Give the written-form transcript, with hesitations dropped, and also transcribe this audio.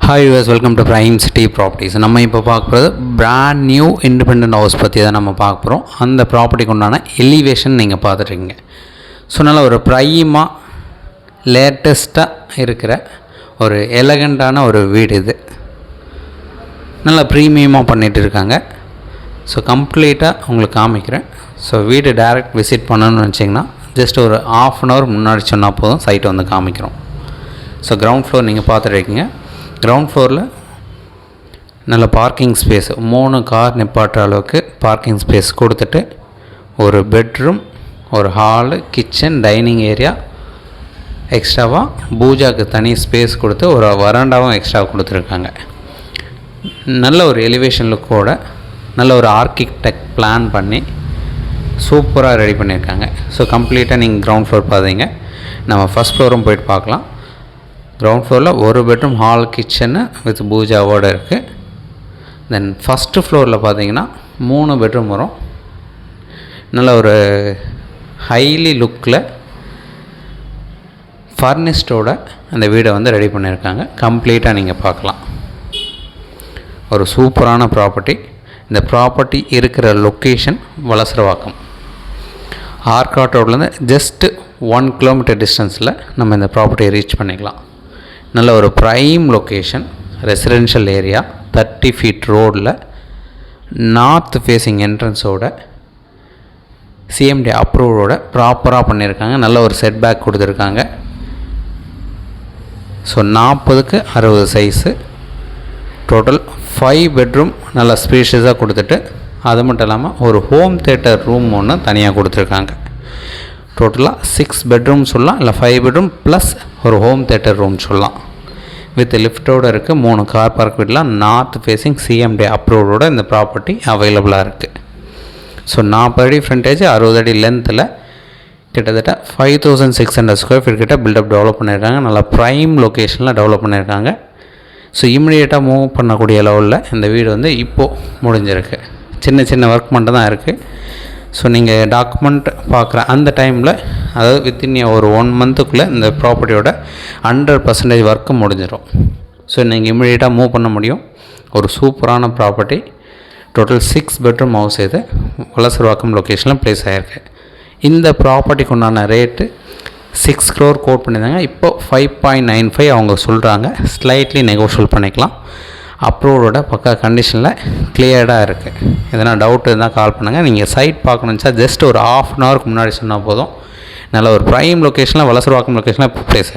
Hi US, welcome to prime city properties. நம்ம இப்போ பார்க்க போகிறது பிராண்ட் நியூ இண்டிபெண்ட் ஹவுஸ் பற்றி தான் நம்ம பார்க்க போகிறோம். அந்த ப்ராப்பர்ட்டிக்கு உண்டான எலிவேஷன் நீங்கள் பார்த்துட்ருக்கீங்க. ஸோ நல்ல ஒரு ப்ரைமாக லேட்டஸ்ட்டாக இருக்கிற ஒரு எலகண்ட்டான ஒரு வீடு இது. நல்லா ப்ரீமியமாக பண்ணிகிட்டு இருக்காங்க. ஸோ கம்ப்ளீட்டாக உங்களுக்கு காமிக்கிறேன். ஸோ வீடு டைரக்ட் விசிட் பண்ணணும்னு வச்சிங்கன்னா ஜஸ்ட் ஒரு ½ அன் ஹவர் முன்னாடி சொன்னால் போதும், சைட்டை வந்து காமிக்கிறோம். ஸோ கிரவுண்ட் ஃப்ளோர் நீங்கள் பார்த்துட்ருக்கீங்க. கிரவுண்ட் ஃப்ளோரில் நல்ல பார்க்கிங் ஸ்பேஸ், 3 கார் நிப்பாட்டுற அளவுக்கு பார்க்கிங் ஸ்பேஸ் கொடுத்துட்டு ஒரு பெட்ரூம், ஒரு ஹாலு, கிச்சன், டைனிங் ஏரியா, எக்ஸ்ட்ராவாக பூஜாவுக்கு தனி ஸ்பேஸ் கொடுத்து ஒரு வராண்டாவும் எக்ஸ்ட்ரா கொடுத்துருக்காங்க. நல்ல ஒரு எலிவேஷன் லுக்கோட நல்ல ஒரு ஆர்கிடெக்ட் பிளான் பண்ணி சூப்பராக ரெடி பண்ணியிருக்காங்க. ஸோ கம்ப்ளீட்டாக நீங்கள் கிரவுண்ட் ஃப்ளோர் பார்த்தீங்க. நம்ம ஃபஸ்ட் ஃப்ளோரும் போய்ட்டு பார்க்கலாம். கிரவுண்ட் ஃப்ளோரில் ஒரு பெட்ரூம், ஹால், கிச்சனு வித் பூஜாவோடு இருக்குது. தென் ஃபஸ்ட்டு ஃப்ளோரில் பார்த்தீங்கன்னா 3 பெட்ரூம் வரும். நல்ல ஒரு ஹைலி லுக்கில் ஃபர்னிஷ்டோட அந்த வீடை வந்து ரெடி பண்ணியிருக்காங்க. கம்ப்ளீட்டாக நீங்கள் பார்க்கலாம். ஒரு சூப்பரான ப்ராப்பர்ட்டி. இந்த ப்ராப்பர்ட்டி இருக்கிற லொக்கேஷன் வலசரவாக்கம். ஆர்காட் ரோட்லேருந்து ஜஸ்ட்டு 1 கிலோமீட்டர் டிஸ்டன்ஸில் நம்ம இந்த ப்ராப்பர்ட்டியை ரீச் பண்ணிக்கலாம். நல்ல ஒரு prime location, residential area, 30 feet ரோடில் நார்த் ஃபேஸிங் என்ட்ரன்ஸோட சிஎம்டி அப்ரூவோட ப்ராப்பராக பண்ணியிருக்காங்க. நல்ல ஒரு செட் பேக் கொடுத்துருக்காங்க. ஸோ 40க்கு 60 சைஸு. டோட்டல் 5 பெட்ரூம் நல்லா ஸ்பேஷியஸாக கொடுத்துட்டு, அது மட்டும் இல்லாமல் ஒரு ஹோம் தேட்டர் ரூம் ஒன்று தனியாக கொடுத்துருக்காங்க. டோட்டலாக 6 பெட்ரூம் சொல்லலாம், இல்லை 5 பெட்ரூம் ப்ளஸ் ஒரு ஹோம் தேட்டர் ரூம் சொல்லலாம். வித் லிஃப்டோடு இருக்குது. 3 கார் பார்க் வீடெலாம் நார்த் ஃபேஸிங் சிஎம்டி அப்ரூவோட இந்த ப்ராப்பர்ட்டி அவைலபிளாக இருக்குது. ஸோ 40 அடி ஃப்ரண்டேஜ், 60 அடி லென்த்தில் கிட்டத்தட்ட 5600 ஸ்கொயர் ஃபீட் கிட்ட பில்டப் டெவலப் பண்ணியிருக்காங்க. நல்லா ப்ரைம் லொக்கேஷனில் டெவலப் பண்ணியிருக்காங்க. ஸோ இம்மிடியேட்டாக மூவ் பண்ணக்கூடிய லெவலில் இந்த வீடு வந்து இப்போது முடிஞ்சிருக்கு. சின்ன சின்ன ஒர்க் மட்டும் தான் இருக்குது. ஸோ நீங்கள் டாக்குமெண்ட் பார்க்குற அந்த டைமில், அதாவது வித்தின் ஒரு 1 மந்த்துக்குள்ளே இந்த ப்ராப்பர்ட்டியோட 100% ஒர்க்கு முடிஞ்சிடும். ஸோ நீங்கள் இம்மிடியேட்டாக மூவ் பண்ண முடியும். ஒரு சூப்பரான ப்ராப்பர்ட்டி. டோட்டல் 6 பெட்ரூம் ஹவுஸ் இது வலசரவாக்கம் லொக்கேஷனில் ப்ளேஸ் ஆகிருக்கு. இந்த ப்ராப்பர்ட்டிக்கு உண்டான ரேட்டு 6 crore கோட் பண்ணியிருந்தாங்க. இப்போ 5.95 அவங்க சொல்கிறாங்க. ஸ்லைட்லி நெகோஷியல் பண்ணிக்கலாம். அப்ரூவோட பக்கா கண்டிஷனில் கிளியர்டாக இருக்குது. எதனா டவுட் இருந்தால் கால் பண்ணுங்கள். நீங்கள் சைட் பார்க்கணுச்சா ஜஸ்ட் ஒரு ½ அன் ஹவருக்கு முன்னாடி சொன்னால் போதும். நல்ல ஒரு ப்ரைம் லொக்கேஷனில் வலசரவாக்கம் லொக்கேஷனில் ப்ளேஸ்